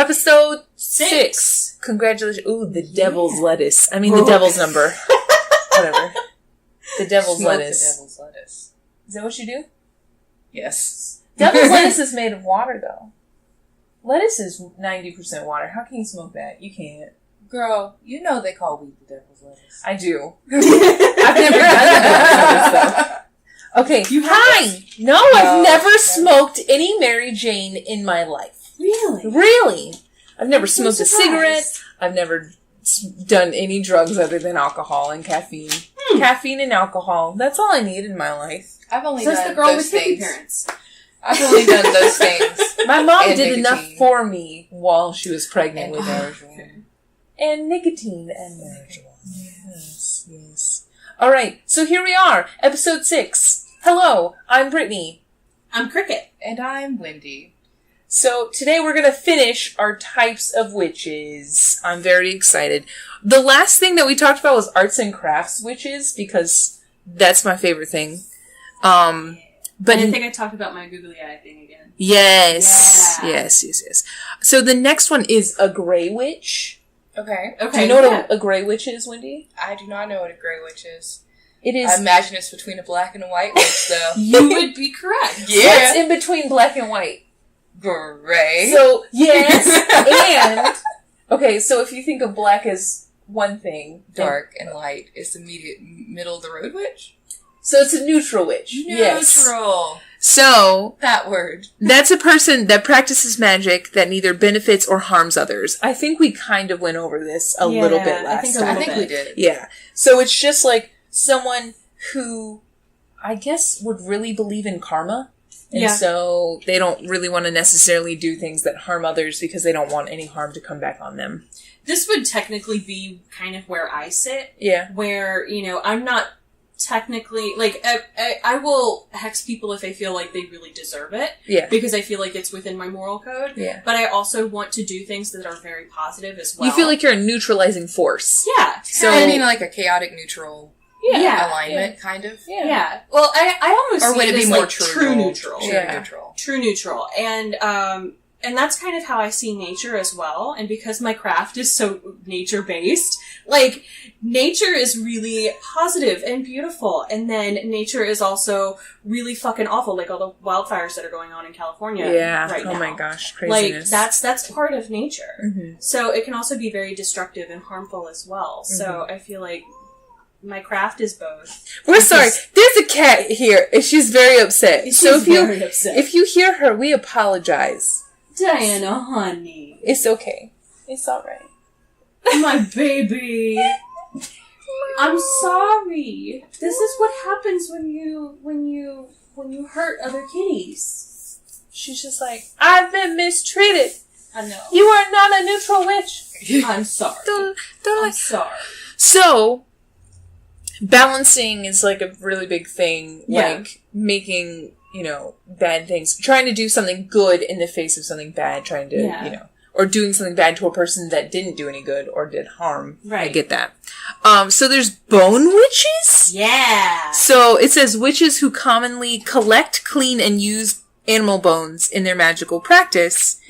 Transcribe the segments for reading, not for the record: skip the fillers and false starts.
Episode 6. Congratulations. Ooh, the devil's lettuce. I mean, the devil's number. Whatever. The devil's lettuce. The devil's lettuce. Is that what you do? Yes. Devil's lettuce is made of water, though. Lettuce is 90% water. How can you smoke that? You can't. Girl, you know they call weed the devil's lettuce. I do. I've never done the devil's lettuce, though. Okay. Hi! No, I've never smoked any Mary Jane in my life. Really? Really? I've never smoked a cigarette. I've never done any drugs other than alcohol and caffeine. Caffeine and alcohol. That's all I need in my life. I've only So done the girl those with hippie things. parents. I've only done those things. My mom And did enough nicotine. for me while she was pregnant with her. marijuana. And nicotine and marijuana. Yes, yes. All right, so here we are, episode 6. Hello, I'm Brittany. I'm Cricket. And I'm Wendy. So today we're going to finish our types of witches. I'm very excited. The last thing that we talked about was arts and crafts witches, because that's my favorite thing. But And I think I talked about my googly eye thing again. yes, Yeah. yes. So the next one is a gray witch. Okay. Do you know what a gray witch is, Wendy? I do not know what a gray witch is. It is. I imagine it's between a black and a white witch, though. You would be correct. What's in between black and white? Gray. So, yes, and... Okay, so if you think of black as one thing... Dark and light is the middle of the road witch? So it's a neutral witch. Yes. Neutral. So... That word. That's a person that practices magic that neither benefits or harms others. I think we kind of went over this a little bit last time. I think we did. Yeah. So it's just like someone who, I guess, would really believe in karma. And so they don't really want to necessarily do things that harm others because they don't want any harm to come back on them. This would technically be kind of where I sit. Yeah. Where, I'm not technically, I will hex people if I feel like they really deserve it. Yeah. Because I feel like it's within my moral code. Yeah. But I also want to do things that are very positive as well. You feel like you're a neutralizing force. Yeah. So, I mean, like a chaotic neutral alignment, kind of. Yeah. Well, I almost Or see would it this be more like true neutral. True neutral. And that's kind of how I see nature as well. And because my craft is so nature-based, nature is really positive and beautiful. And then nature is also really fucking awful, like all the wildfires that are going on in California right now. Oh my gosh, craziness. That's part of nature. Mm-hmm. So it can also be very destructive and harmful as well. Mm-hmm. So I feel like my craft is both. We're sorry. There's a cat here, and she's very upset. Very upset. If you hear her, we apologize. Diana, honey. It's okay. It's alright. My baby. I'm sorry. This is what happens when you hurt other kitties. She's just like, I've been mistreated. I know. You are not a neutral witch. I'm sorry. I'm sorry. So, balancing is like a really big thing. Yeah. Like, making, bad things. Trying to do something good in the face of something bad. Trying to, or doing something bad to a person that didn't do any good or did harm. Right. I get that. So there's bone witches? Yeah. So it says witches who commonly collect, clean, and use animal bones in their magical practice,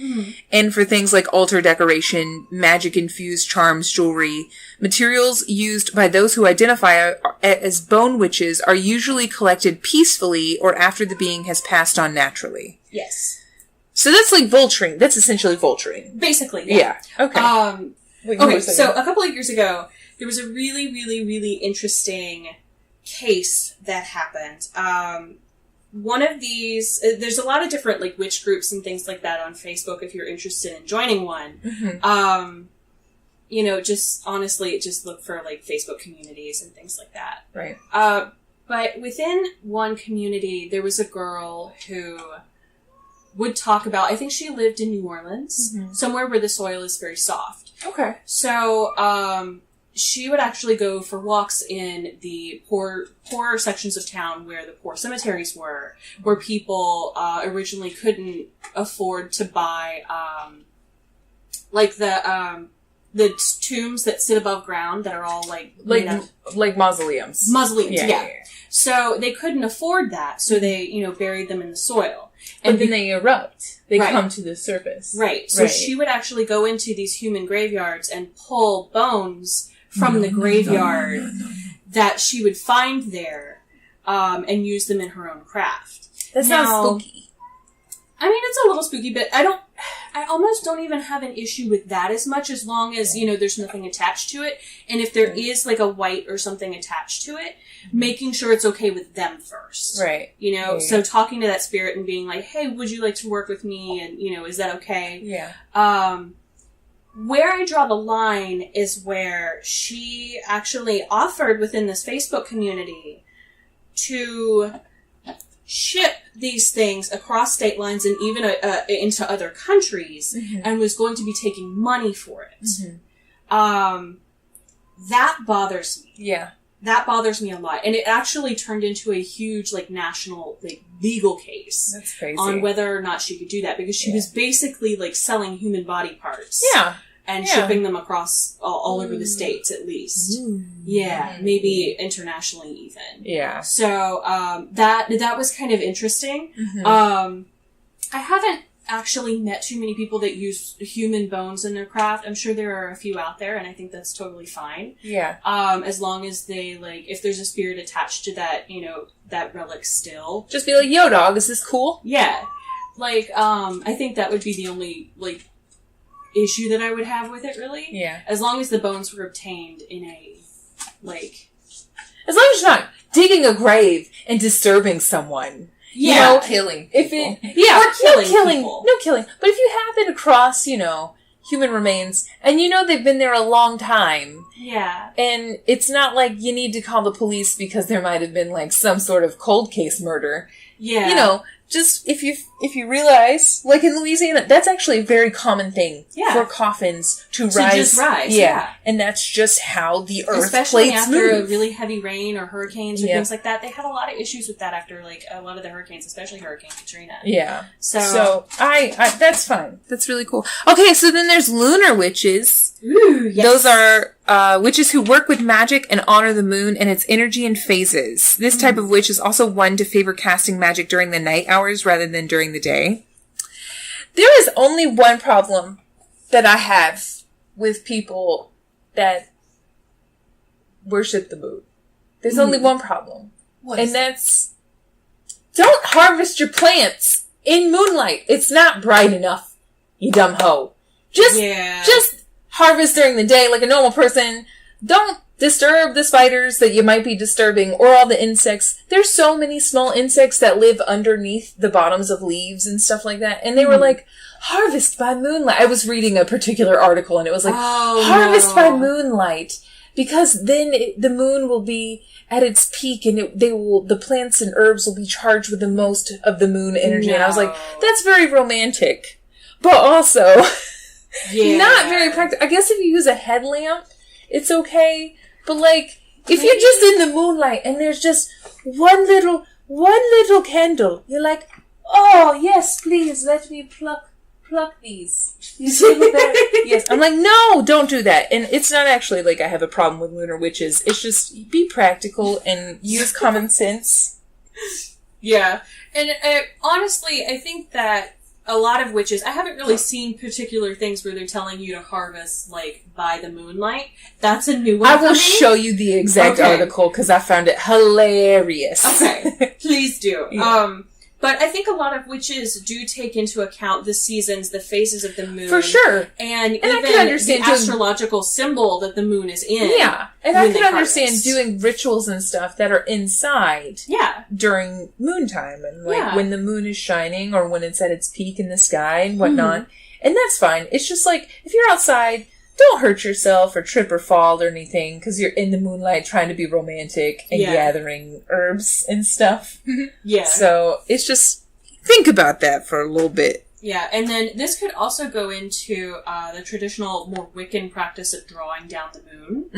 and for things like altar decoration, magic-infused charms, jewelry. Materials used by those who identify as bone witches are usually collected peacefully or after the being has passed on naturally. Yes. So that's like vulturing. That's essentially vulturing. Basically, yeah. Okay. Okay, so a couple of years ago, there was a really, really, really interesting case that happened. One of these, there's a lot of different witch groups and things like that on Facebook if you're interested in joining one. Mm-hmm. Just honestly, just look for Facebook communities and things like that. Right. But within one community, there was a girl who would talk about, I think she lived in New Orleans, somewhere where the soil is very soft. Okay. So, she would actually go for walks in the poorer sections of town where the poor cemeteries were, where people originally couldn't afford to buy the the tombs that sit above ground that are all like mausoleums. Mausoleums, yeah. So they couldn't afford that, so they, buried them in the soil. And then they erupt. They come to the surface. Right. So she would actually go into these human graveyards and pull bones from the graveyard that she would find there, and use them in her own craft. That sounds spooky. I mean, it's a little spooky, but I almost don't even have an issue with that as much, as long as, there's nothing attached to it. And if there is like a white or something attached to it, making sure it's okay with them first. Right. So talking to that spirit and being like, hey, would you like to work with me? And, is that okay? Yeah. Where I draw the line is where she actually offered within this Facebook community to ship these things across state lines and even into other countries, and was going to be taking money for it. That bothers me. Yeah. That bothers me a lot. And it actually turned into a huge, national, legal case. That's crazy. On whether or not she could do that, because she was basically, selling human body parts. Yeah. And shipping them across all over the states, at least. Yeah, maybe internationally even. Yeah. So, that was kind of interesting. I haven't actually met too many people that use human bones in their craft. I'm sure there are a few out there, and I think that's totally fine. Yeah. As long as they, if there's a spirit attached to that, that relic still. Just be like, yo, dog, is this cool? Yeah. I think that would be the only, issue that I would have with it, really. Yeah. As long as the bones were obtained in a, as long as you're not digging a grave and disturbing someone. Yeah. Killing if people. Or killing people. No killing. But if you happen across, human remains, and they've been there a long time. Yeah. And it's not like you need to call the police because there might have been, some sort of cold case murder. Yeah. Just if you realize, in Louisiana, that's actually a very common thing for coffins to rise. Just rise, yeah. And that's just how the earth especially plates after move. a really heavy rain or hurricanes or things like that. They had a lot of issues with that after, a lot of the hurricanes, especially Hurricane Katrina. Yeah. So I that's fine. That's really cool. Okay, so then there's Lunar Witches. Ooh, yes. Those are witches who work with magic and honor the moon and its energy and phases. This type of witch is also one to favor casting magic during the night hours rather than during the day. There is only one problem that I have with people that worship the moon. There's only one problem. And that's, don't harvest your plants in moonlight. It's not bright enough, you dumb hoe. Just harvest during the day like a normal person. Don't disturb the spiders that you might be disturbing, or all the insects. There's so many small insects that live underneath the bottoms of leaves and stuff like that. And they were like, harvest by moonlight. I was reading a particular article and it was like, harvest by moonlight. Because then the moon will be at its peak and the plants and herbs will be charged with the most of the moon energy. And I was like, that's very romantic. But also, not very practical. I guess if you use a headlamp, it's okay. But if you're just in the moonlight and there's just one little candle, you're like, oh, yes, please, let me pluck these. You see that? Yes. I'm like, no, don't do that. And it's not actually I have a problem with Lunar Witches. It's just be practical and use common sense. Yeah. And honestly, I think that a lot of witches, I haven't really seen particular things where they're telling you to harvest, by the moonlight. That's a new one. I will show you the exact article because I found it hilarious. Okay. Please do. Yeah. But I think a lot of witches do take into account the seasons, the phases of the moon. For sure. And I even can understand the astrological symbol that the moon is in. Yeah. And I can understand doing rituals and stuff that are inside. Yeah. During moon time. And when the moon is shining or when it's at its peak in the sky and whatnot. And that's fine. It's just if you're outside, don't hurt yourself or trip or fall or anything because you're in the moonlight trying to be romantic and gathering herbs and stuff. Yeah. So it's just, think about that for a little bit. Yeah, and then this could also go into the traditional, more Wiccan practice of drawing down the moon,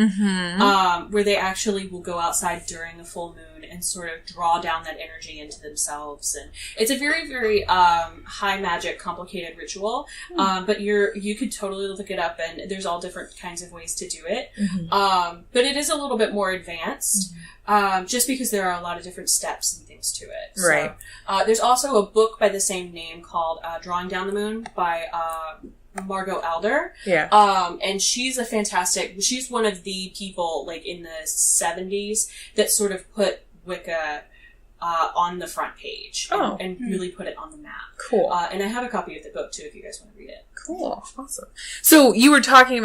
where they actually will go outside during a full moon and sort of draw down that energy into themselves. And it's a very, very high magic, complicated ritual, but you could totally look it up, and there's all different kinds of ways to do it. But it is a little bit more advanced, just because there are a lot of different steps and things to it. Right. So, there's also a book by the same name called Drawing Down the Moon by Margot Alder. Yeah. And she's she's one of the people, like, in the 70s that sort of put Wicca on the front page and really put it on the map. Cool. And I have a copy of the book, too, if you guys want to read it. Cool. Awesome. So you were thinking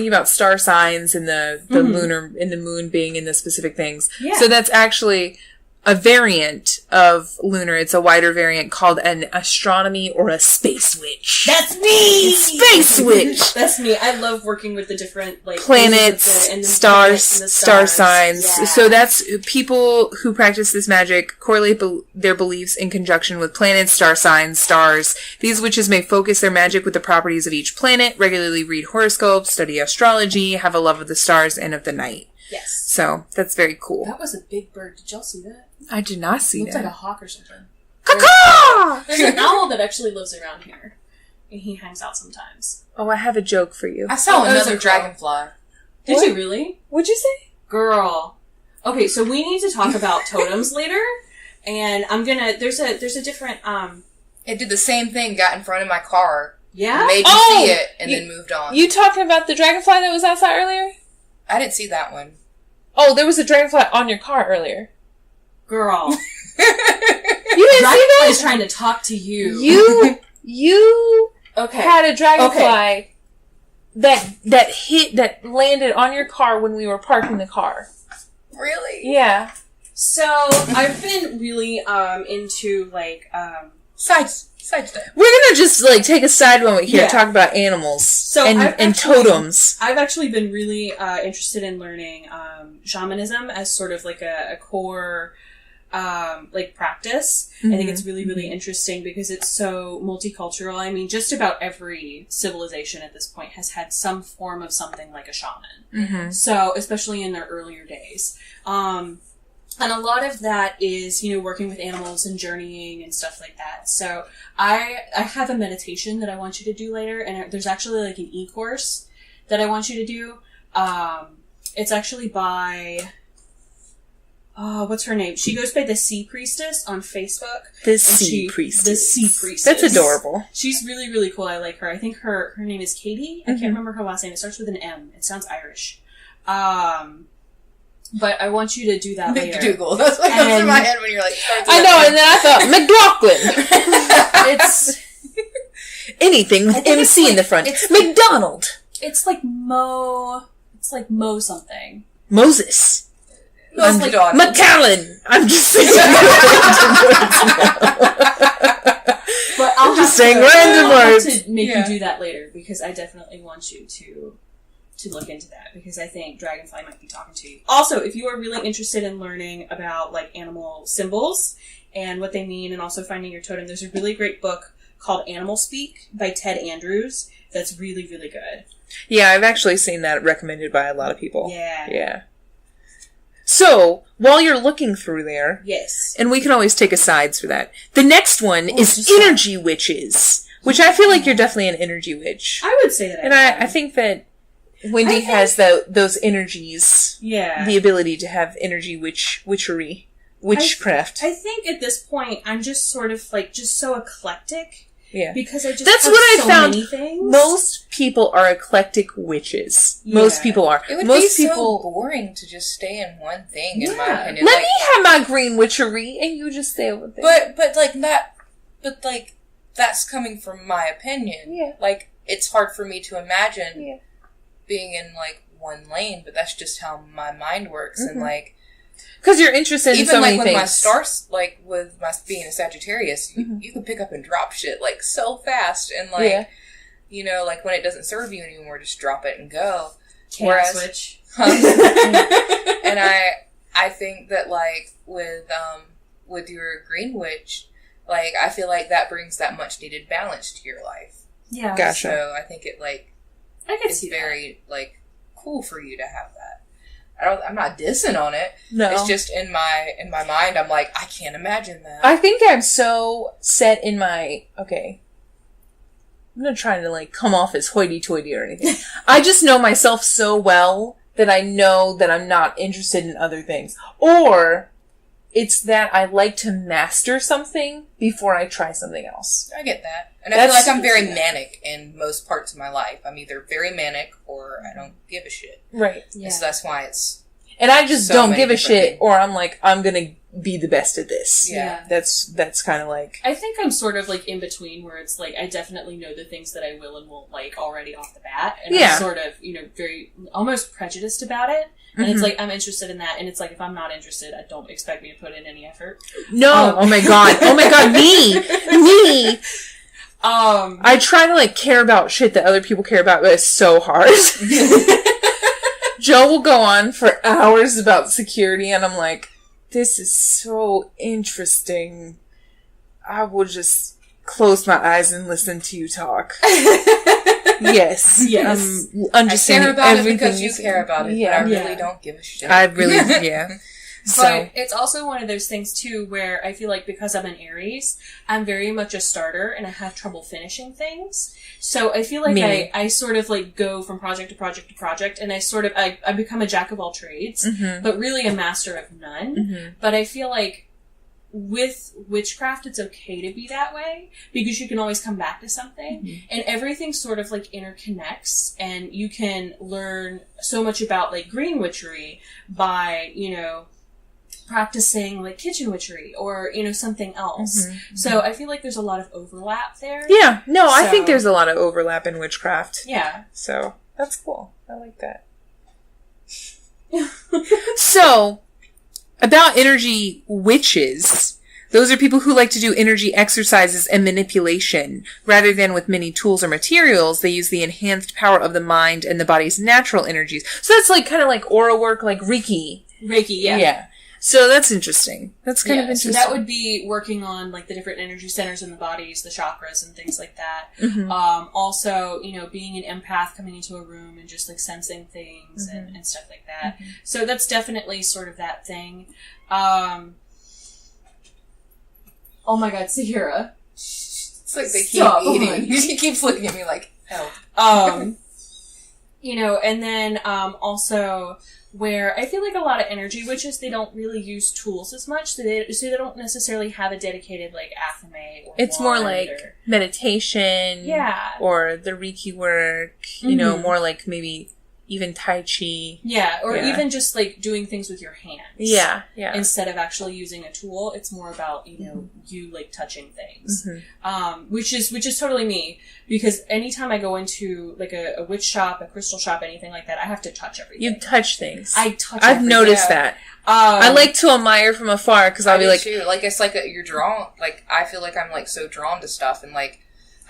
about star signs and the lunar and the moon being in the specific things. Yeah. So that's actually a variant of lunar. It's a wider variant called an astronomy or a space witch. That's me! Space witch! That's me. I love working with the different, like, planets, and the stars, and the star signs. Yeah. So that's people who practice this magic correlate their beliefs in conjunction with planets, star signs, stars. These witches may focus their magic with the properties of each planet, regularly read horoscopes, study astrology, have a love of the stars and of the night. Yes. So that's very cool. That was a big bird. Did y'all see that? I did not see Looks that. like a hawk or something. Caw! There's an owl that actually lives around here. And he hangs out sometimes. Oh, I have a joke for you. I saw those another are dragonfly. Did you really? What'd you say? Girl. Okay, so we need to talk about totems later. And I'm gonna... There's a different... It did the same thing, got in front of my car. Yeah? Made me see it, and then moved on. You talking about the dragonfly that was outside earlier? I didn't see that one. Oh, there was a dragonfly on your car earlier. Girl. You didn't see that? Dragonfly's trying to talk to you. You okay. had a dragonfly that landed on your car when we were parking the car. Really? Yeah. So, I've been really into, like... Side step. We're gonna just, like, take a side moment here Yeah. to talk about animals So and totems. I've actually been really interested in learning shamanism as sort of like a core like practice. I think it's really, really interesting because it's so multicultural. I mean, just about every civilization at this point has had some form of something like a shaman. So, especially in their earlier days. And a lot of that is, working with animals and journeying and stuff like that. So I have a meditation that I want you to do later, and there's actually like an e-course that I want you to do. It's actually by, what's her name? She goes by the Sea Priestess on Facebook. The Sea Priestess. The Sea Priestess. That's adorable. She's really, really cool. I like her. I think her name is Katie. I can't remember her last name. It starts with an M. It sounds Irish. But I want you to do that later. McDougal. That's what comes in my head when you're like... I know, and then I thought, McLaughlin. It's anything with MC in the front. It's McDonald. It's like Mo... It's like Mo something. Moses. McAllen. I'm just saying. But I'll just saying random words. I'll have to make you do that later, because I definitely want you to look into that, because I think Dragonfly might be talking to you. Also, if you are really interested in learning about, like, animal symbols and what they mean, and also finding your totem, there's a really great book called Animal Speak by Ted Andrews that's really, really good. Yeah, I've actually seen that recommended by a lot of people. Yeah. So, while you're looking through there... Yes. And we can always take asides for that. The next one is energy witches, which I feel like you're definitely an energy witch. I would say that and I think that Wendy has those energies. Yeah. The ability to have energy witchery. Witchcraft. I think at this point, I'm just sort of, like, just so eclectic. Yeah. Because I just That's have what so I found. Many things. Most people are eclectic witches. Yeah. Most people are. It would Most be people... so boring to just stay in one thing, in my opinion. Let me have my green witchery, and you just stay over there. But that's coming from my opinion. Yeah. Like, it's hard for me to imagine being in, like, one lane, but that's just how my mind works, and, like... Because you're interested in so many things. Even, like, with my stars, like, with my being a Sagittarius, you can pick up and drop shit, like, so fast, and, like, like, when it doesn't serve you anymore, just drop it and go. Chaos switch. And I think that, like, with your Green Witch, like, I feel like that brings that much needed balance to your life. Yeah. Gotcha. So I think it, like, it's very, like, cool for you to have that. I'm not dissing on it. No. It's just in my mind, I'm like, I can't imagine that. I think I'm so set in my... Okay. I'm not trying to, like, come off as hoity-toity or anything. I just know myself so well that I know that I'm not interested in other things. Or it's that I like to master something before I try something else. I get that. And I feel like I'm very manic in most parts of my life. I'm either very manic or I don't give a shit. Right. Yeah. So that's why it's... And I just so don't give a shit, things. or I'm like, I'm gonna be the best at this. Yeah. That's kind of like... I think I'm sort of, like, in between, where it's, like, I definitely know the things that I will and won't like already off the bat. And I'm sort of, you know, very, almost prejudiced about it. And it's like, I'm interested in that, and it's like, if I'm not interested, don't expect me to put in any effort. No! Oh my god, me! I try to, like, care about shit that other people care about, but it's so hard. Joe will go on for hours about security, and I'm like, this is so interesting. I will just close my eyes and listen to you talk. Yes. I'm just I care about it because you care about it, but I really don't give a shit. I really, yeah. But it's also one of those things, too, where I feel like because I'm an Aries, I'm very much a starter, and I have trouble finishing things. So I feel like I sort of, like, go from project to project to project, and I become a jack of all trades, but really a master of none. But I feel like with witchcraft, it's okay to be that way, because you can always come back to something, and everything sort of, like, interconnects, and you can learn so much about, like, green witchery by, you know, practicing, like, kitchen witchery or, you know, something else. So I feel like there's a lot of overlap there. Yeah, no, I think there's a lot of overlap in witchcraft. Yeah. So, that's cool. I like that. So, about energy witches, those are people who like to do energy exercises and manipulation. Rather than with many tools or materials, they use the enhanced power of the mind and the body's natural energies. So that's like kind of like aura work, like Reiki. Yeah. So that's interesting. That's kind of interesting. So that would be working on, like, the different energy centers in the bodies, the chakras and things like that. Also, you know, being an empath, coming into a room and just, like, sensing things and stuff like that. So that's definitely sort of that thing. Oh my god, Sahira. It's like they keep eating. He keeps looking at me like, help. You know, and then also... where I feel like a lot of energy witches, they don't really use tools as much, so they don't necessarily have a dedicated, like, athame or it's more like meditation, or the Reiki work, you know, more like maybe even Tai Chi. Yeah, or even just, like, doing things with your hands. Yeah. Instead of actually using a tool, it's more about, you know, you, like, touching things. Which is totally me, because anytime I go into, like, a witch shop, a crystal shop, anything like that, I have to touch everything. You touch things. I've noticed that. I like to admire from afar, because I'll be like... too. Like, it's like you're drawn... Like, I feel like I'm, like, so drawn to stuff, and, like,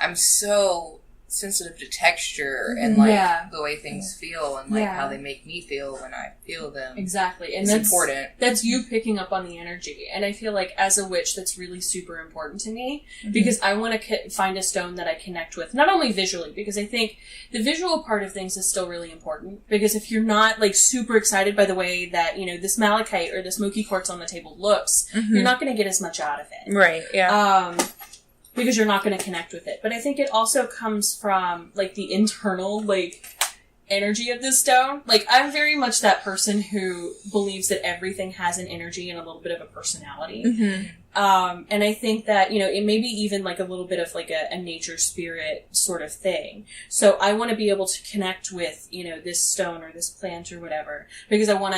I'm so... sensitive to texture and like the way things feel and like how they make me feel when I feel them. Exactly. And it's important. That's you picking up on the energy. And I feel like as a witch, that's really super important to me because I want to find a stone that I connect with, not only visually, because I think the visual part of things is still really important, because if you're not like super excited by the way that, you know, this malachite or this smoky quartz on the table looks, you're not going to get as much out of it. Right. Yeah. Because you're not going to connect with it. But I think it also comes from, like, the internal, like, energy of this stone. Like, I'm very much that person who believes that everything has an energy and a little bit of a personality. And I think that, you know, it may be even, like, a little bit of, like, a nature spirit sort of thing. So I want to be able to connect with, you know, this stone or this plant or whatever. Because I want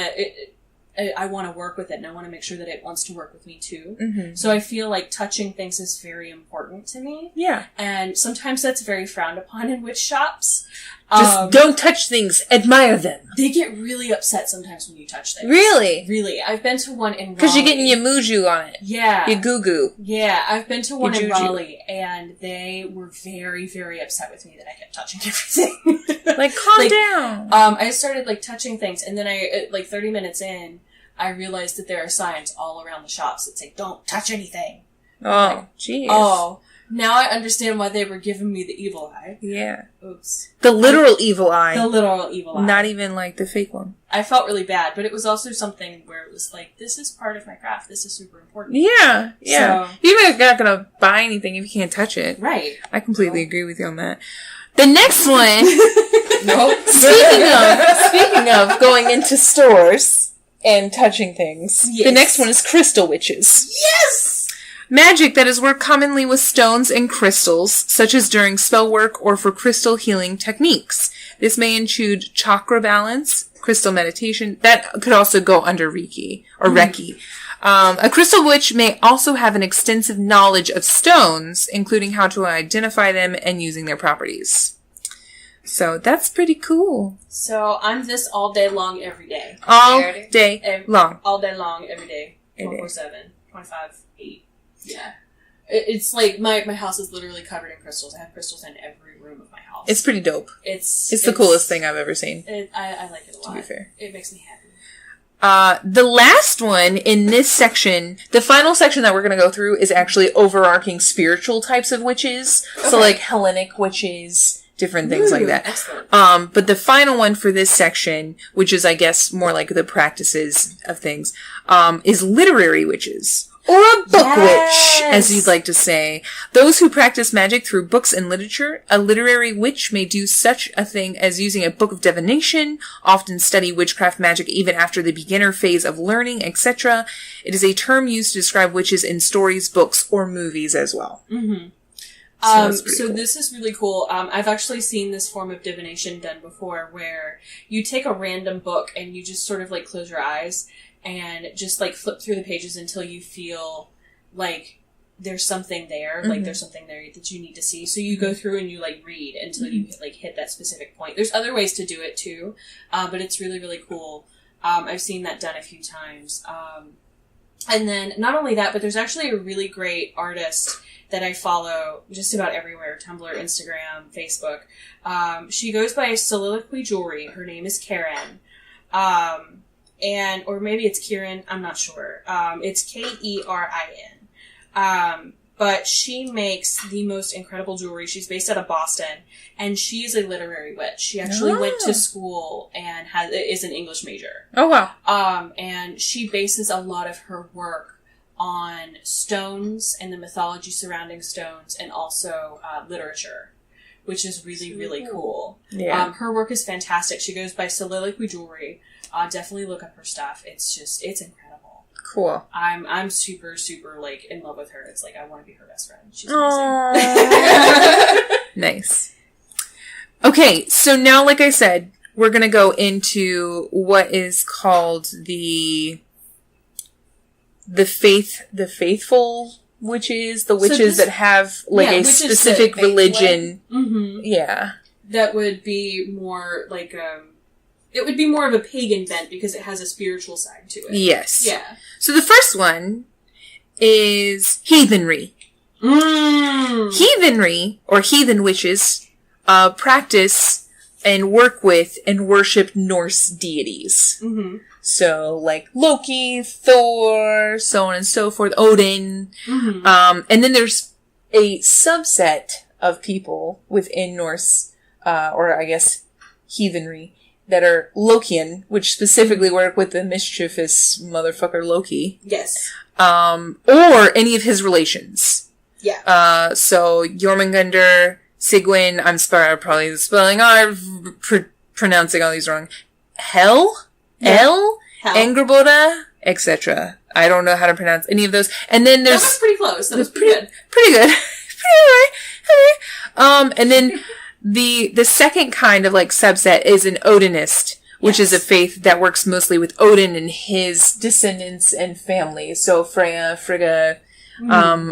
to work with it, and I want to make sure that it wants to work with me too. So I feel like touching things is very important to me. Yeah. And sometimes that's very frowned upon in witch shops. Just don't touch things. Admire them. They get really upset sometimes when you touch things. Really? Really. I've been to one in Raleigh. Because you're getting your muju on it. Yeah. Your goo-goo. Yeah. I've been to one in Raleigh, and they were very, very upset with me that I kept touching everything. Like, calm down. I started, like, touching things, and then I, like, 30 minutes in, I realized that there are signs all around the shops that say, don't touch anything. Oh, jeez. Oh, now I understand why they were giving me the evil eye. Yeah. Oops. The literal evil eye. The literal evil eye. Not even like the fake one. I felt really bad, but it was also something where it was like, this is part of my craft. This is super important. Yeah. Yeah. So, You're not going to buy anything if you can't touch it. right. I completely agree with you on that. The next one. Nope. Speaking of going into stores and touching things, the next one is crystal witches. Yes! Magic that is worked commonly with stones and crystals, such as during spell work or for crystal healing techniques. This may include chakra balance, crystal meditation. That could also go under Reiki or Reiki. A crystal witch may also have an extensive knowledge of stones, including how to identify them and using their properties. So that's pretty cool. So I'm this all day long, every day. All day long. All day long, every day. 24/7. 25/8. Yeah. It's like, my house is literally covered in crystals. I have crystals in every room of my house. It's pretty dope. It's the coolest thing I've ever seen. I like it a lot. To be fair. It makes me happy. The last one in this section, the final section that we're going to go through is actually overarching spiritual types of witches. Okay. So like Hellenic witches, different things like that. Excellent. But the final one for this section, which is I guess more like the practices of things, is literary witches. Or a book witch, as you'd like to say. Those who practice magic through books and literature, a literary witch may do such a thing as using a book of divination, often study witchcraft magic even after the beginner phase of learning, etc. It is a term used to describe witches in stories, books, or movies as well. Mm-hmm. So cool. This is really cool. I've actually seen this form of divination done before, where you take a random book and you just sort of like close your eyes and just like flip through the pages until you feel like there's something there, like there's something there that you need to see. So you go through and you like read until you like hit that specific point. There's other ways to do it too, but it's really, really cool. I've seen that done a few times. And then not only that, but there's actually a really great artist that I follow just about everywhere: Tumblr, Instagram, Facebook. She goes by Soliloquy Jewelry. Her name is Karen. Or maybe it's Kieran, I'm not sure. It's Kerin. But she makes the most incredible jewelry. She's based out of Boston, and she's a literary witch. She actually went to school and is an English major. Oh, wow. And she bases a lot of her work on stones and the mythology surrounding stones, and also literature, which is really, really cool. Yeah. Her work is fantastic. She goes by Soliloquy Jewelry. Definitely look up her stuff. It's incredible. Cool. I'm super, super like in love with her. It's like I want to be her best friend. She's amazing. Nice. Okay, so now, like I said, we're gonna go into what is called the faithful witches, the witches that have like a specific religion. Mm-hmm. Yeah. That would be more like it would be more of a pagan bent because it has a spiritual side to it. Yes. Yeah. So the first one is heathenry. Heathenry, or heathen witches, practice and work with and worship Norse deities. Mm-hmm. So, like Loki, Thor, so on and so forth, Odin. Mm-hmm. And then there's a subset of people within Norse, or I guess heathenry, that are Lokian, which specifically work with the mischievous motherfucker Loki. Yes. Or any of his relations. Yeah. So Jormungandr, Sigyn, I'm probably spelling pronouncing all these wrong. Angerboda, etc. I don't know how to pronounce any of those. And then there's... That was pretty close. That was pretty good. Pretty good. And then the second kind of like subset is an Odinist, which is a faith that works mostly with Odin and his descendants and family. So Freya, Frigga,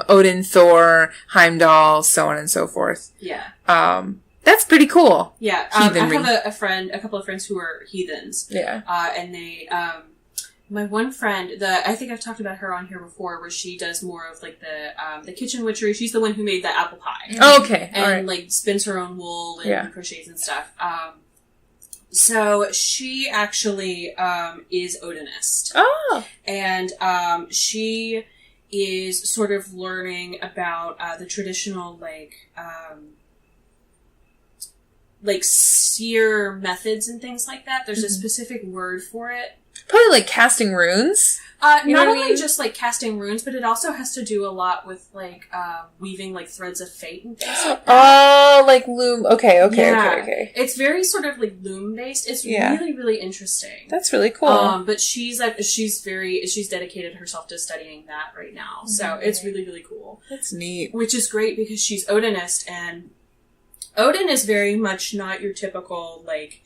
Odin, Thor, Heimdall, so on and so forth. Yeah. That's pretty cool. Yeah. I have a couple of friends who are heathens. Yeah. And they, my one friend, I think I've talked about her on here before, where she does more of like the kitchen witchery. She's the one who made the apple pie. Oh, okay. And like spins her own wool and crochets and stuff. So she actually is Odinist. Oh. And she is sort of learning about the traditional, seer methods and things like that. There's a specific word for it. Probably like casting runes. Not only just like casting runes, but it also has to do a lot with weaving like threads of fate and things like that. Oh, like loom. Okay. It's very sort of like loom based. It's really, really interesting. That's really cool. But she's dedicated herself to studying that right now. So it's really, really cool. That's neat. Which is great because she's Odinist, and Odin is very much not your typical like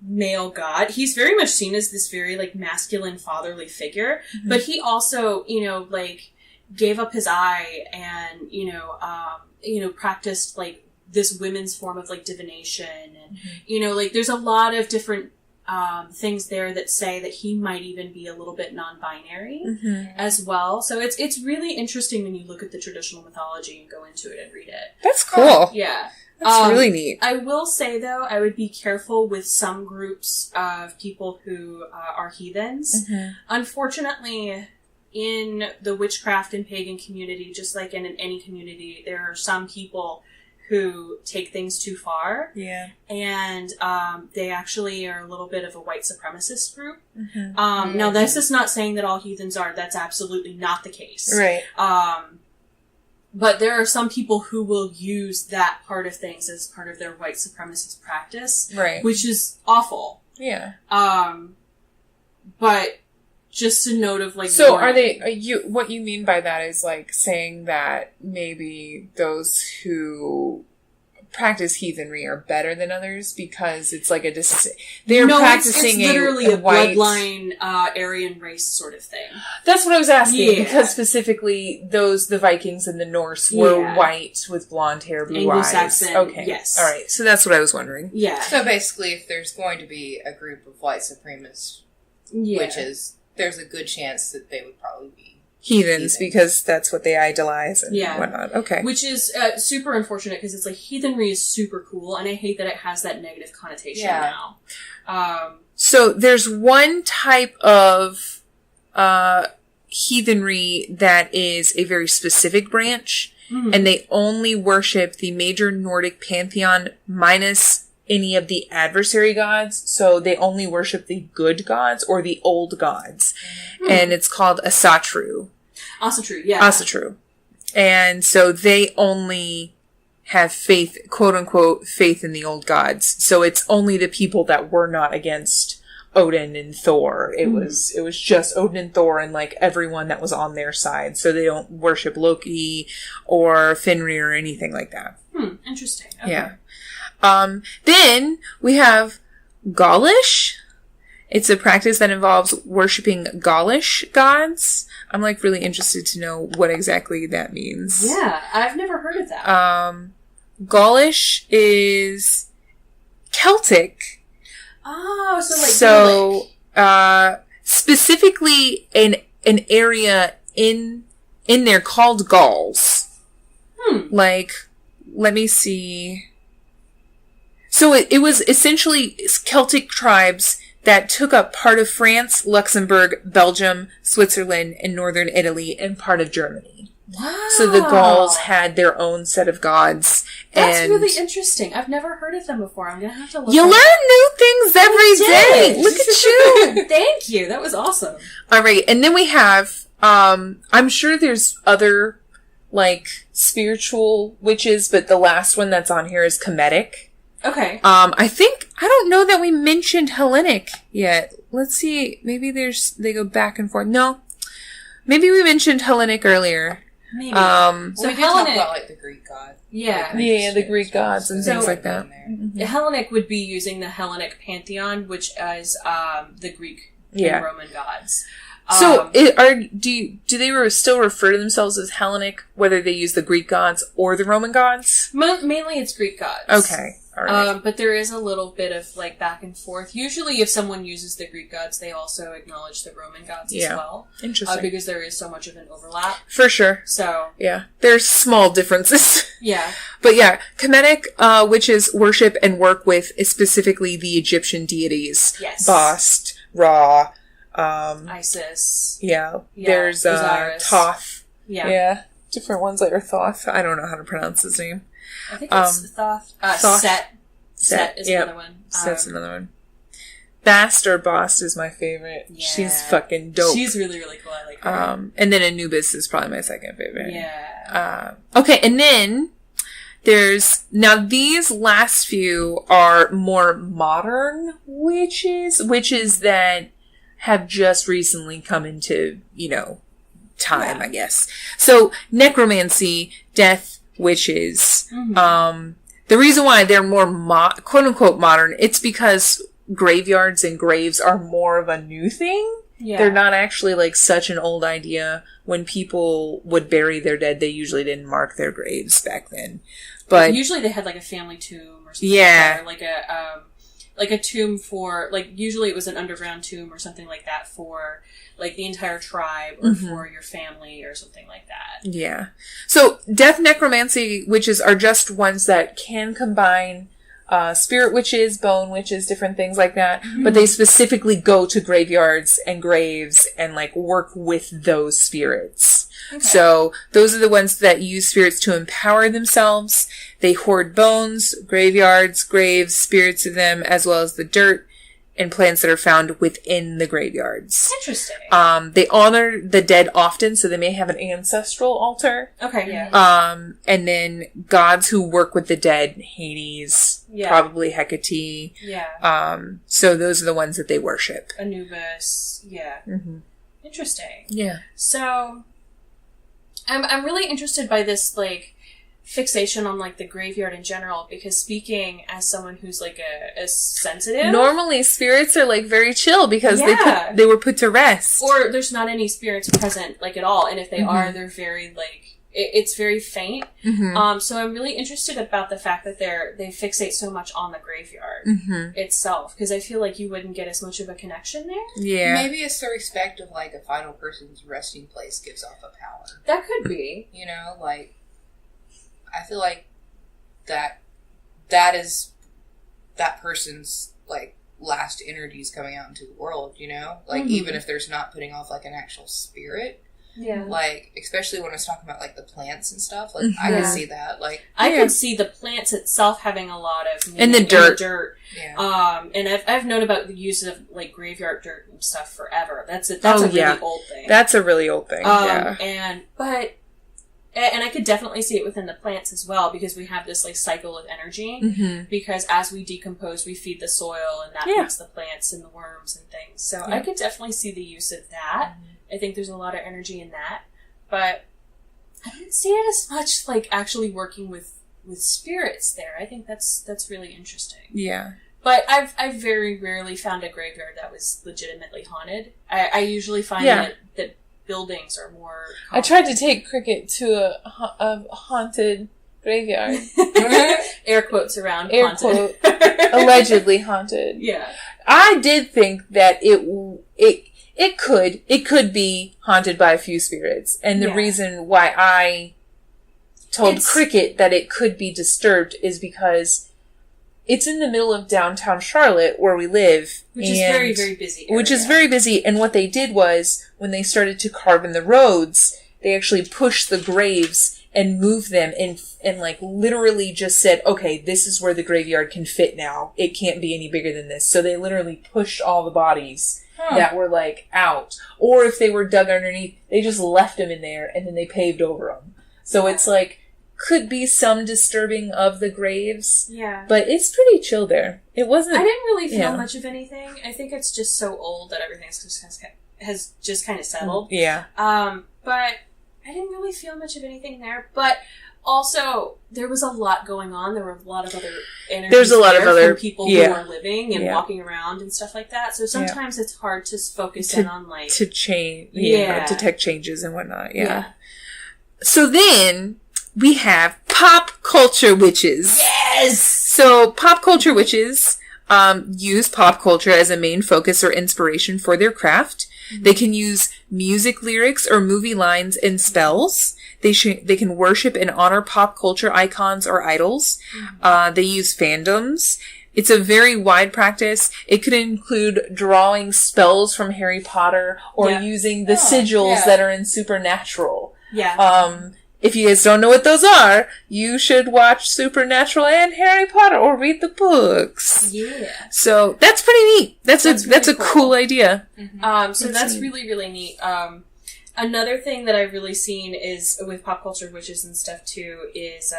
male god. He's very much seen as this very like masculine fatherly figure, but he also, gave up his eye and, practiced like this women's form of like divination and, there's a lot of different things there that say that he might even be a little bit non-binary as well. So it's really interesting when you look at the traditional mythology and go into it and read it. That's cool. Yeah. That's really neat. I will say, though, I would be careful with some groups of people who are heathens. Unfortunately, in the witchcraft and pagan community, just like in any community, there are some people who take things too far. Yeah. And they actually are a little bit of a white supremacist group. Now, this is not saying that all heathens are. That's absolutely not the case. Right. But there are some people who will use that part of things as part of their white supremacist practice. Right. Which is awful. Yeah. But just a note of like... So what you mean by that is like saying that maybe those who practice heathenry are better than others because it's like they're practicing it's literally a bloodline Aryan race sort of thing. That's what I was asking because specifically the Vikings and the Norse were white with blonde hair, blue eyes. Okay, yes, all right. So that's what I was wondering. Yeah. So basically, if there's going to be a group of white supremacist witches, there's a good chance that they would probably be heathens because that's what they idolize and whatnot. Okay. Which is super unfortunate because it's like heathenry is super cool and I hate that it has that negative connotation now. So there's one type of heathenry that is a very specific branch and they only worship the major Nordic pantheon minus any of the adversary gods. So they only worship the good gods or the old gods. And it's called Asatru. Asatru, yeah. Asatru. And so they only have faith, quote unquote, faith in the old gods. So it's only the people that were not against Odin and Thor. It was just Odin and Thor and like everyone that was on their side. So they don't worship Loki or Fenrir or anything like that. Interesting. Okay. Yeah. Then we have Gaulish. It's a practice that involves worshipping Gaulish gods. I'm like really interested to know what exactly that means. Yeah, I've never heard of that. Gaulish is Celtic. Oh, so like specifically an area in there called Gauls. Like, let me see. So it was essentially Celtic tribes that took up part of France, Luxembourg, Belgium, Switzerland, and northern Italy, and part of Germany. Wow. So the Gauls had their own set of gods. That's really interesting. I've never heard of them before. I'm going to have to look. You learn new things every day. Look at you. Thank you. That was awesome. All right. And then we have, I'm sure there's other, like, spiritual witches, but the last one that's on here is Kemetic. Okay. I don't know that we mentioned Hellenic yet. Let's see. Maybe they go back and forth. No. Maybe we mentioned Hellenic earlier. Maybe. So we did talk about, like, the Greek god. Yeah. The Greek gods and things like that. Hellenic would be using the Hellenic pantheon, which is, the Greek and Roman gods. So, do they still refer to themselves as Hellenic, whether they use the Greek gods or the Roman gods? Mainly it's Greek gods. Okay. All right. But there is a little bit of, like, back and forth. Usually if someone uses the Greek gods, they also acknowledge the Roman gods as well. Interesting. Because there is so much of an overlap. For sure. So. Yeah. There's small differences. Yeah. But yeah, Kemetic witches worship and work with specifically the Egyptian deities. Yes. Bast, Ra, Isis. Yeah. There's Osiris. Thoth. Yeah. Yeah. Different ones that are Thoth. I don't know how to pronounce his name. I think it's Thoth. Thoth. Set is another one. Set's another one. Bast or Bost is my favorite. Yeah. She's fucking dope. She's really, really cool. I like her. And then Anubis is probably my second favorite. Yeah. Okay, and then now these last few are more modern witches that have just recently come into, time, I guess. So, necromancy, death, witches. Mm-hmm. The reason why they're more quote-unquote modern, it's because graveyards and graves are more of a new thing. Yeah. They're not actually like such an old idea. When people would bury their dead, they usually didn't mark their graves back then. But usually they had like a family tomb or something. Yeah. Like a tomb for, like, usually it was an underground tomb or something like that for, like, the entire tribe or for your family or something like that. Yeah. So, death necromancy witches are just ones that can combine spirit witches, bone witches, different things like that. Mm-hmm. But they specifically go to graveyards and graves and, like, work with those spirits. Okay. So, those are the ones that use spirits to empower themselves. They hoard bones, graveyards, graves, spirits of them, as well as the dirt and plants that are found within the graveyards. Interesting. They honor the dead often, so they may have an ancestral altar. Okay, yeah. And then gods who work with the dead, Hades, probably Hecate. Yeah. So those are the ones that they worship. Anubis, yeah. Mm-hmm. Interesting. Yeah. So, I'm really interested by this, like, fixation on, like, the graveyard in general, because speaking as someone who's, like, a sensitive... Normally, spirits are, like, very chill because they were put to rest. Or there's not any spirits present, like, at all, and if they are, they're very, like... It's very faint. Mm-hmm. So I'm really interested about the fact that they fixate so much on the graveyard itself, because I feel like you wouldn't get as much of a connection there. Yeah. Maybe it's the respect of, like, a final person's resting place gives off a power. That could be. Like... I feel like that is that person's, like, last energies coming out into the world, Like, even if there's not putting off, like, an actual spirit. Yeah. Like, especially when I was talking about, like, the plants and stuff. Like, I could see that. Like, I could see the plants itself having a lot of meaning in the dirt. Yeah. And I've known about the use of, like, graveyard dirt and stuff forever. That's a really old thing. That's a really old thing. And I could definitely see it within the plants as well, because we have this, like, cycle of energy. Mm-hmm. Because as we decompose, we feed the soil, and that feeds the plants and the worms and things. So I could definitely see the use of that. Mm-hmm. I think there's a lot of energy in that. But I didn't see it as much, like, actually working with spirits there. I think that's really interesting. Yeah. But I've very rarely found a graveyard that was legitimately haunted. I usually find that buildings are more common. I tried to take Cricket to a haunted graveyard. Air quotes around Air haunted. Quote, allegedly haunted. Yeah. I did think that it could be haunted by a few spirits. And the reason why I told Cricket that it could be disturbed is because it's in the middle of downtown Charlotte, where we live. Which is very, very busy. Which is very busy. And what they did was, when they started to carve in the roads, they actually pushed the graves and moved them and like, literally just said, okay, this is where the graveyard can fit now. It can't be any bigger than this. So they literally pushed all the bodies that were, like, out. Or if they were dug underneath, they just left them in there, and then they paved over them. So it's like... could be some disturbing of the graves. Yeah. But it's pretty chill there. It wasn't... I didn't really feel much of anything. I think it's just so old that everything has just kind of settled. Yeah. But I didn't really feel much of anything there. But also, there was a lot going on. There were a lot of other energies. There's a lot of other people who are living and walking around and stuff like that. So sometimes it's hard to focus in on, like... to change... detect changes and whatnot. Yeah. So then... we have pop culture witches. Yes! So, pop culture witches use pop culture as a main focus or inspiration for their craft. Mm-hmm. They can use music lyrics or movie lines and spells. They can worship and honor pop culture icons or idols. Mm-hmm. They use fandoms. It's a very wide practice. It could include drawing spells from Harry Potter or using the sigils that are in Supernatural. Yeah. If you guys don't know what those are, you should watch Supernatural and Harry Potter or read the books. Yeah. So that's pretty neat. That's a cool idea. Mm-hmm. So that's really, really neat. Another thing that I've really seen is with pop culture witches and stuff too is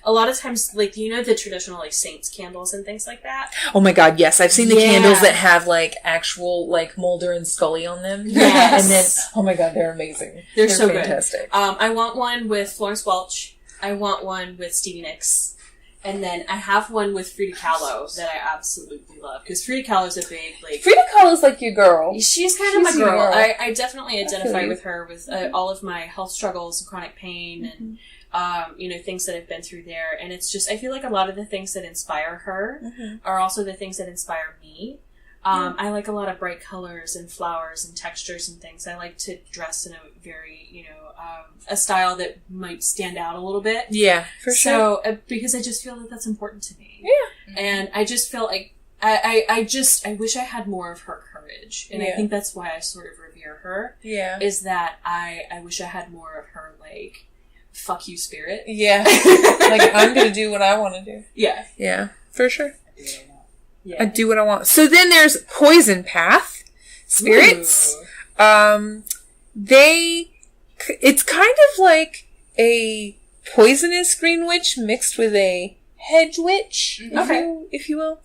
a lot of times, like, you know, the traditional like saints candles and things like that. Oh my god, yes. I've seen the candles that have like actual like Mulder and Scully on them. Yes. And then, oh my god, they're amazing. They're so fantastic. Good. I want one with Florence Welch. I want one with Stevie Nicks. And then I have one with Frida Kahlo that I absolutely love. Because Frida Kahlo's a big, like... Frida Kahlo's like your girl. She's kind of my girl. I definitely identify with her with all of my health struggles and chronic pain and, you know, things that I've been through there. And it's just, I feel like a lot of the things that inspire her are also the things that inspire me. I like a lot of bright colors and flowers and textures and things. I like to dress in a very, you know, a style that might stand out a little bit. Yeah, for sure. So, because I just feel that that's important to me. Yeah. And I just feel like, I wish I had more of her courage. And I think that's why I sort of revere her. Yeah. Is that I wish I had more of her, like, fuck you spirit. Yeah. Like, I'm gonna do what I want to do. Yeah. Yeah, for sure. Yeah. I do what I want. So then there's Poison Path spirits. Ooh. It's kind of like a poisonous green witch mixed with a hedge witch, if you will.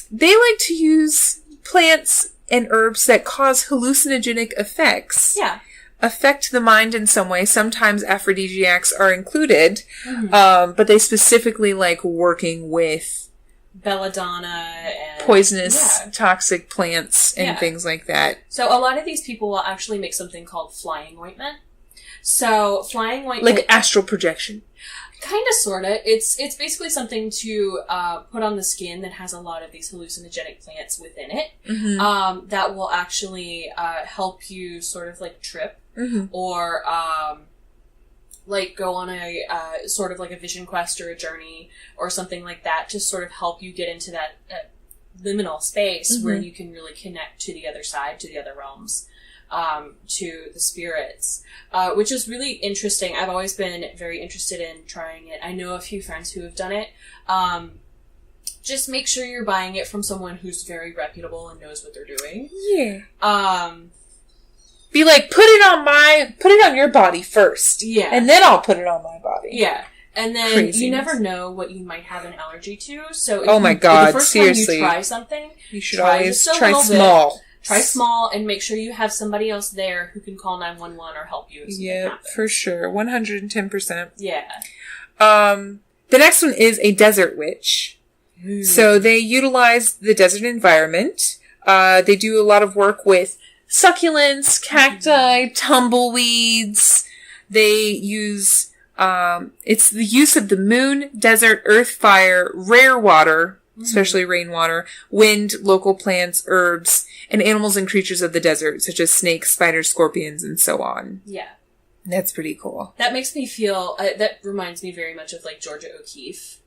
They like to use plants and herbs that cause hallucinogenic effects. Yeah. Affect the mind in some way. Sometimes aphrodisiacs are included, but they specifically like working with belladonna and poisonous, toxic plants and things like that. So a lot of these people will actually make something called flying ointment. So flying ointment, like astral projection, kind of, sorta. It's basically something to put on the skin that has a lot of these hallucinogenic plants within it. That will actually help you sort of like trip or like go on a sort of like a vision quest or a journey or something like that to sort of help you get into that liminal space where you can really connect to the other side, to the other realms, to the spirits, which is really interesting. I've always been very interested in trying it. I know a few friends who have done it. Just make sure you're buying it from someone who's very reputable and knows what they're doing. Yeah. Be like, put it on your body first. Yeah. And then I'll put it on my body. Yeah. And then you never know what you might have an allergy to. So oh my god, the first seriously. time you try something, you should always try small. Try small and make sure you have somebody else there who can call 911 or help you if something happens. For sure. 110%. Yeah. The next one is a desert witch. Ooh. So they utilize the desert environment. They do a lot of work with succulents, cacti, tumbleweeds. They use, it's the use of the moon, desert, earth, fire, rare water, especially rainwater, wind, local plants, herbs, and animals and creatures of the desert, such as snakes, spiders, scorpions, and so on. Yeah. That's pretty cool. That makes me feel, that reminds me very much of, like, Georgia O'Keeffe.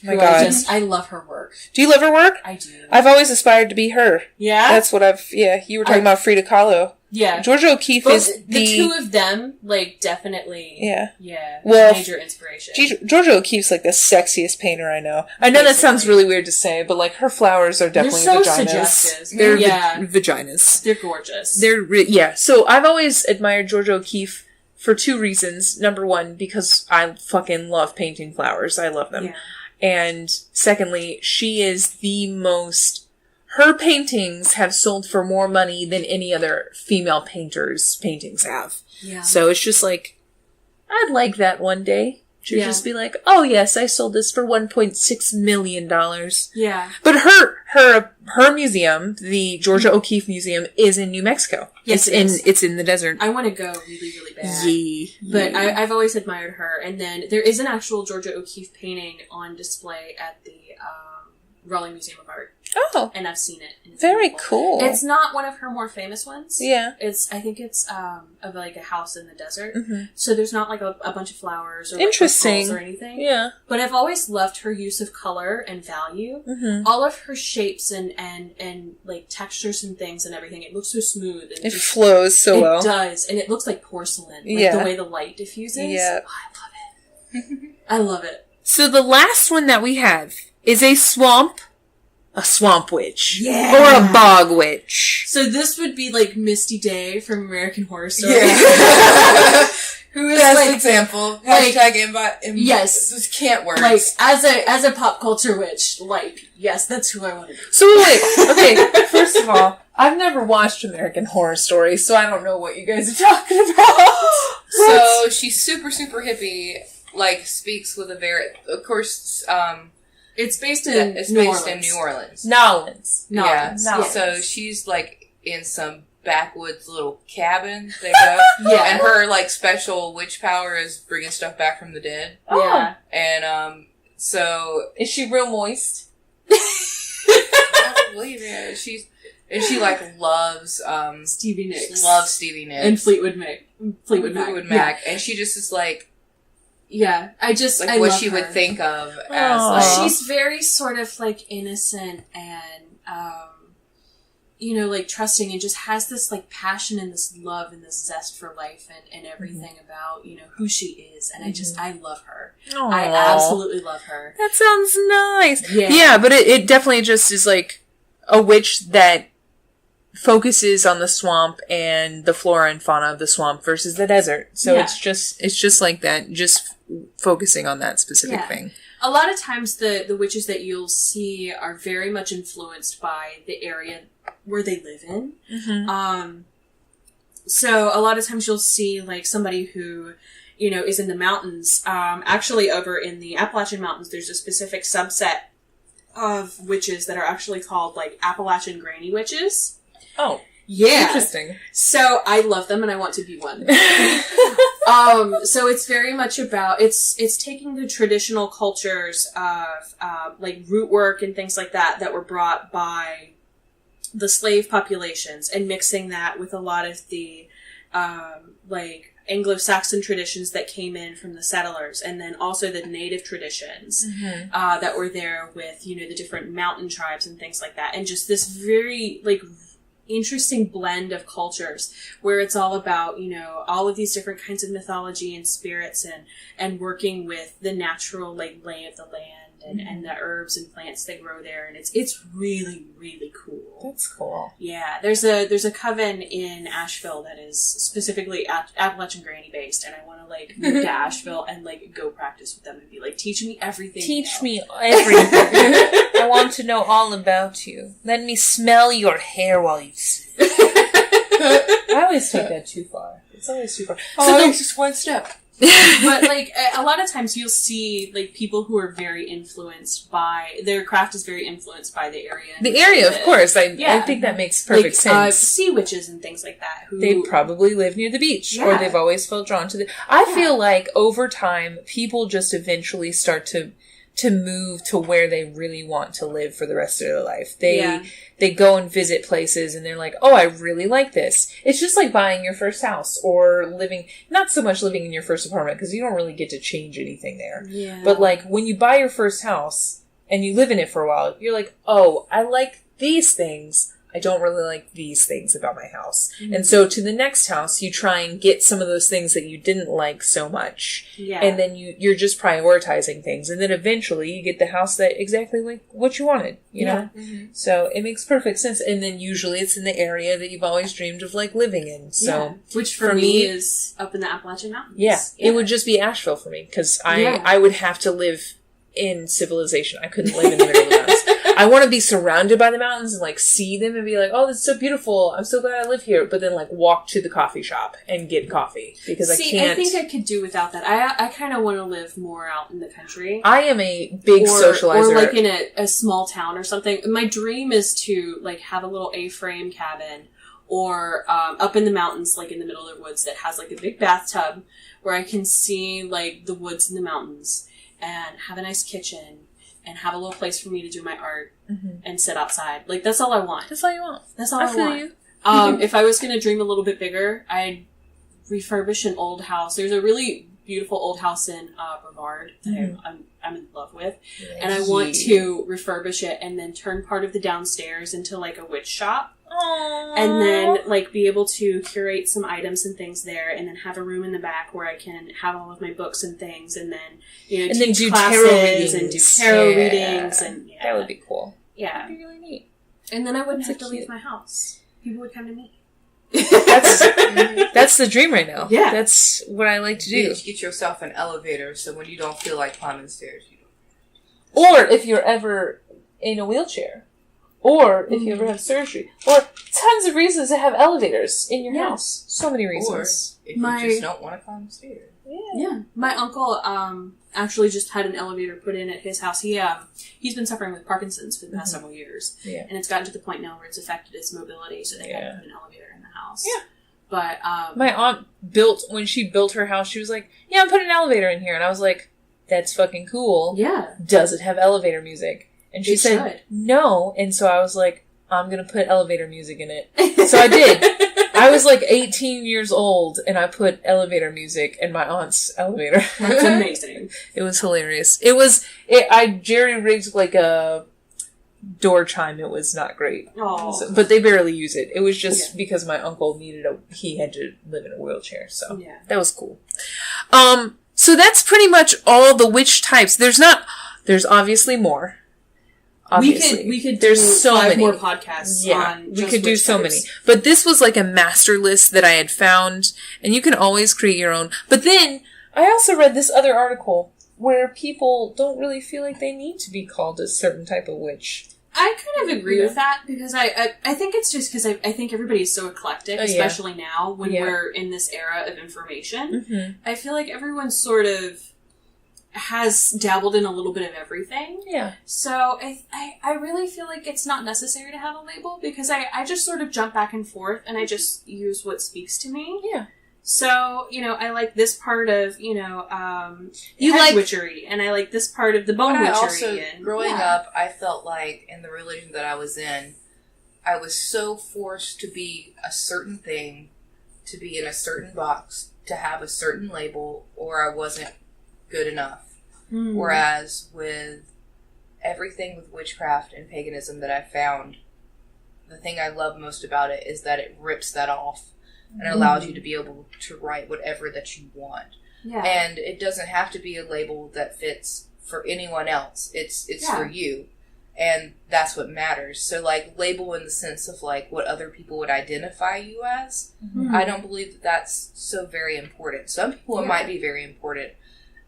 Oh my god. I love her work. Do you love her work? I do. I've always aspired to be her. Yeah? That's what you were talking about Frida Kahlo. Yeah. Georgia O'Keeffe is the two of them, like, definitely. Yeah. Well, major inspiration. Georgia O'Keeffe's like the sexiest painter I know. I know that sounds really weird to say, but like her flowers are definitely They're so vaginas. suggestive. They're vaginas. They're gorgeous. They're So I've always admired Georgia O'Keeffe for two reasons. Number one, because I fucking love painting flowers. I love them. Yeah. And secondly, she is her paintings have sold for more money than any other female painter's paintings have. Yeah. So it's just like, I'd like that one day. To just be like, oh yes, I sold this for $1.6 million. Yeah. But her museum, the Georgia O'Keeffe Museum, is in New Mexico. Yes, it's in the desert. I want to go really, really bad. But I've always admired her. And then there is an actual Georgia O'Keeffe painting on display at the Raleigh Museum of Art. Oh. And I've seen it. And very cool. It's not one of her more famous ones. Yeah. I think it's of like a house in the desert. Mm-hmm. So there's not like a bunch of flowers or interesting like or anything. Yeah. But I've always loved her use of color and value. Mm-hmm. All of her shapes and like textures and things and everything. It looks so smooth. And it flows so well. It does. And it looks like porcelain. Like the way the light diffuses. Yeah. Oh, I love it. I love it. So the last one that we have is a swamp witch. Yeah. Or a bog witch. So this would be like Misty Day from American Horror Story. Yeah. Who is best like, example. Like, Hashtag yes. This can't work. Like, as a pop culture witch, like, yes, that's who I want to be. So wait, okay, first of all, I've never watched American Horror Story, so I don't know what you guys are talking about. So she's super, super hippie, like, speaks with a very, of course, it's based in New Orleans. Nolans. Yeah. Yes. So she's, like, in some backwoods little cabin they go. Yeah. And her, like, special witch power is bringing stuff back from the dead. Oh. Yeah. And, so... Is she real moist? Probably, yeah. She, like, loves, Stevie Nicks. Loves Stevie Nicks. And Fleetwood Mac. Mac. And she just is, like... Yeah, I what love she her. would think of as, like... She's very sort of, like, innocent and, you know, like, trusting and just has this, like, passion and this love and this zest for life and everything about, you know, who she is. And I love her. Aww. I absolutely love her. That sounds nice. Yeah. Yeah, but it definitely just is, like, a witch that focuses on the swamp and the flora and fauna of the swamp versus the desert. So it's just like that, just focusing on that specific thing. A lot of times the witches that you'll see are very much influenced by the area where they live in. Mm-hmm. So a lot of times you'll see like somebody who, you know, is in the mountains. Actually over in the Appalachian Mountains, there's a specific subset of witches that are actually called like Appalachian granny witches. Oh. Yeah. Interesting. So I love them and I want to be one. So it's very much about, it's taking the traditional cultures of, like root work and things like that were brought by the slave populations and mixing that with a lot of the, like Anglo-Saxon traditions that came in from the settlers and then also the native traditions, that were there with, you know, the different mountain tribes and things like that. And just this very, like, interesting blend of cultures where it's all about, you know, all of these different kinds of mythology and spirits and working with the natural like lay of the land and the herbs and plants that grow there, and it's really, really cool. That's cool. Yeah, there's a coven in Asheville that is specifically Appalachian granny based, and I want to like move to Asheville and like go practice with them and be like, teach me everything. Teach me everything. I want to know all about you. Let me smell your hair while you sleep. I always take that too far. It's always too far. So it's just one step. But like a lot of times you'll see like people who are very influenced by their craft is very influenced by the area. The area, of course. I think that makes perfect sense. Sea witches and things like that. Who they probably live near the beach, or they've always felt drawn to the. I feel like over time, people just eventually start to move to where they really want to live for the rest of their life. They go and visit places and they're like, oh, I really like this. It's just like buying your first house or not so much living in your first apartment because you don't really get to change anything there. Yeah. But like when you buy your first house and you live in it for a while, you're like, oh, I like these things. I don't really like these things about my house. Mm-hmm. And so to the next house, you try and get some of those things that you didn't like so much. Yeah. And then you're just prioritizing things. And then eventually you get the house that exactly like what you wanted, you know? Mm-hmm. So it makes perfect sense. And then usually it's in the area that you've always dreamed of like living in. So which for me is up in the Appalachian Mountains. Yeah. It would just be Asheville for me because I would have to live in civilization. I couldn't live in the middle of the mountains. I want to be surrounded by the mountains and like see them and be like, oh, this is so beautiful. I'm so glad I live here. But then like walk to the coffee shop and get coffee because I can't. I think I could do without that. I kind of want to live more out in the country. I am a big socializer. Or like in a small town or something. My dream is to like have a little A-frame cabin or up in the mountains, like in the middle of the woods that has like a big bathtub where I can see like the woods and the mountains and have a nice kitchen and have a little place for me to do my art and sit outside. Like, that's all I want. That's all you want. That's all I want. You. If I was going to dream a little bit bigger, I'd refurbish an old house. There's a really beautiful old house in Brevard that I'm in love with. And I want to refurbish it and then turn part of the downstairs into, like, a witch shop. Aww. And then, like, be able to curate some items and things there, and then have a room in the back where I can have all of my books and things, and then, you know, and teach classes and do tarot readings. And that would be cool. Yeah. That'd be really neat. And then I wouldn't have to leave my house. People would come to me. That's the dream right now. Yeah. That's what I like to do. Get yourself an elevator so when you don't feel like climbing stairs, you don't. Or if you're ever in a wheelchair. Or if you ever have surgery. Or tons of reasons to have elevators in your house. So many reasons. Or if you just don't want to climb stairs. Yeah. My uncle actually just had an elevator put in at his house. He's been suffering with Parkinson's for the past several years. Yeah. And it's gotten to the point now where it's affected his mobility, so they had to put an elevator in the house. Yeah. But my aunt when she built her house, she was like, yeah, I'm putting an elevator in here. And I was like, that's fucking cool. Yeah. Does it have elevator music? And she said, no. And so I was like, I'm going to put elevator music in it. So I did. I was like 18 years old and I put elevator music in my aunt's elevator. That's amazing. It was hilarious. I jerry-rigged like a door chime. It was not great. So, but they barely use it. It was just because my uncle he had to live in a wheelchair. So that was cool. So that's pretty much all the witch types. There's obviously more. Obviously. We could There's do so 5 many more podcasts on we could do so many. But this was like a master list that I had found, and you can always create your own. But then, I also read this other article where people don't really feel like they need to be called a certain type of witch. I kind of agree with that, because I think it's just because I think everybody is so eclectic, especially now when we're in this era of information. Mm-hmm. I feel like everyone sort of has dabbled in a little bit of everything. Yeah. So I really feel like it's not necessary to have a label, because I just sort of jump back and forth and I just use what speaks to me. Yeah. So, I like this part of, hedge witchery, and I like this part of the bone witchery. Growing up, I felt like in the religion that I was in, I was so forced to be a certain thing, to be in a certain box, to have a certain label, or I wasn't good enough. Mm. Whereas with everything with witchcraft and paganism that I found, the thing I love most about it is that it rips that off and it allows you to be able to write whatever that you want. Yeah. And it doesn't have to be a label that fits for anyone else. It's for you. And that's what matters. So, like, label in the sense of, like, what other people would identify you as, I don't believe that that's so very important. Some people it might be very important.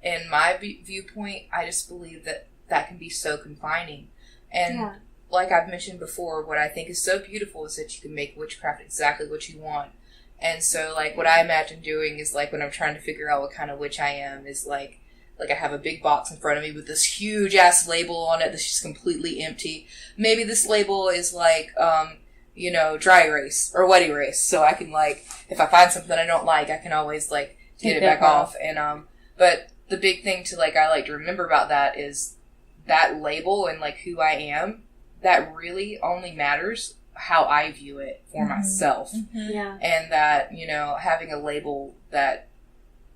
In my viewpoint, I just believe that that can be so confining. And like I've mentioned before, what I think is so beautiful is that you can make witchcraft exactly what you want. And so, like, what I imagine doing is, like, when I'm trying to figure out what kind of witch I am, is, like I have a big box in front of me with this huge-ass label on it that's just completely empty. Maybe this label is, like, dry erase or wet erase. So I can, like, if I find something I don't like, I can always, like, get it back off. And, but the big thing I like to remember about that is that label and, like, who I am, that really only matters how I view it for myself. Mm-hmm. Yeah. And that, having a label that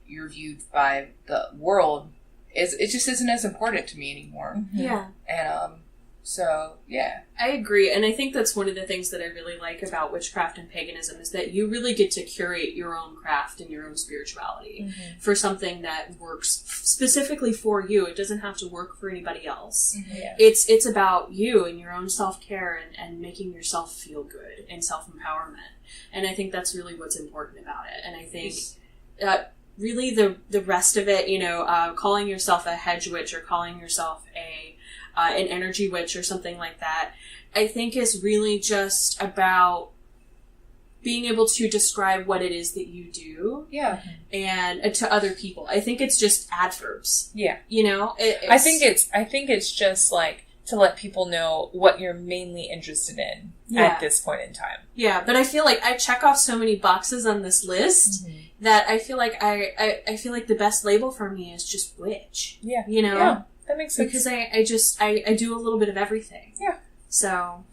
you're viewed by the world it just isn't as important to me anymore. Mm-hmm. Yeah. And, so, yeah. I agree, and I think that's one of the things that I really like about witchcraft and paganism is that you really get to curate your own craft and your own spirituality for something that works specifically for you. It doesn't have to work for anybody else. Mm-hmm. Yeah. It's about you and your own self-care and making yourself feel good and self-empowerment. And I think that's really what's important about it. And I think really the rest of it, calling yourself a hedge witch or calling yourself an energy witch or something like that, I think is really just about being able to describe what it is that you do. Yeah. And to other people. I think it's just adverbs. Yeah. I think it's just like to let people know what you're mainly interested in at this point in time. Yeah, but I feel like I check off so many boxes on this list that I feel like I feel like the best label for me is just witch. Yeah. Yeah. That makes sense. Because I do a little bit of everything. Yeah. So...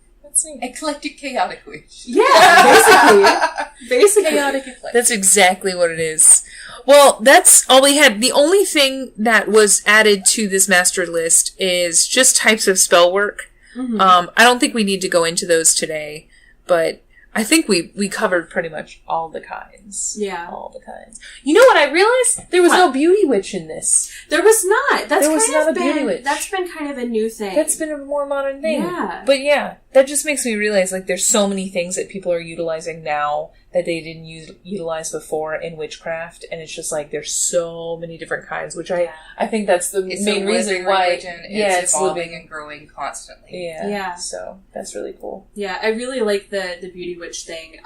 Eclectic chaotic witch. Yeah, basically. Chaotic eclectic. That's exactly what it is. Well, that's all we had. The only thing that was added to this master list is just types of spell work. Mm-hmm. I don't think we need to go into those today, but I think we covered pretty much all the kinds. Yeah. All the kinds. You know what I realized? There was no beauty witch in this. There was not. There was not a beauty witch. That's been kind of a new thing. That's been a more modern thing. Yeah. But yeah, that just makes me realize, like, there's so many things that people are utilizing now that they didn't utilize before in witchcraft, and it's just like there's so many different kinds, which I think that's the main reason why it's evolving and growing constantly. Yeah. So that's really cool. Yeah, I really like the beauty witch thing.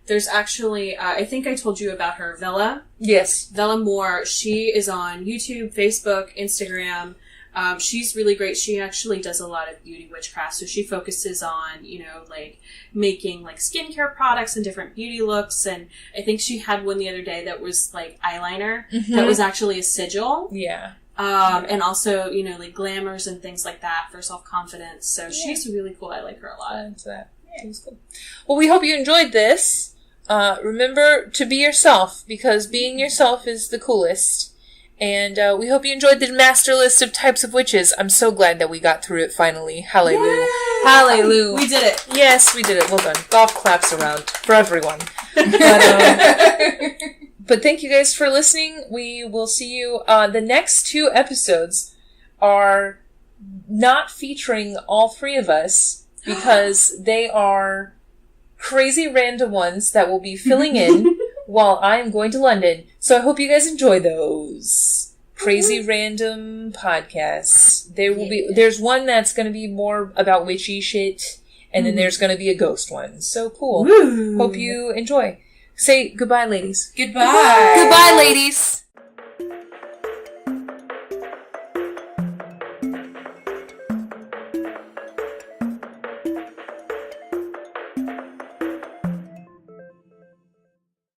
There's actually, I think I told you about her, Vela. Yes. Vela Moore. She is on YouTube, Facebook, Instagram. She's really great. She actually does a lot of beauty witchcraft. So she focuses on, like making like skincare products and different beauty looks. And I think she had one the other day that was like eyeliner that was actually a sigil. Yeah. And also, like glamours and things like that for self-confidence. So she's really cool. I like her a lot. That's that. Yeah, it's cool. Well, we hope you enjoyed this. Remember to be yourself, because being yourself is the coolest. And we hope you enjoyed the master list of types of witches. I'm so glad that we got through it finally. Hallelujah. Yay! Hallelujah. We did it. Yes, we did it. Well done. Golf claps around for everyone. But thank you guys for listening. We will see you. The next 2 episodes are not featuring all 3 of us, because they are crazy random ones that will be filling in while I'm going to London. So I hope you guys enjoy those crazy random podcasts. There's one that's going to be more about witchy shit, and then there's going to be a ghost one. So cool. Woo. Hope you enjoy. Say goodbye, ladies. Goodbye. Goodbye, ladies.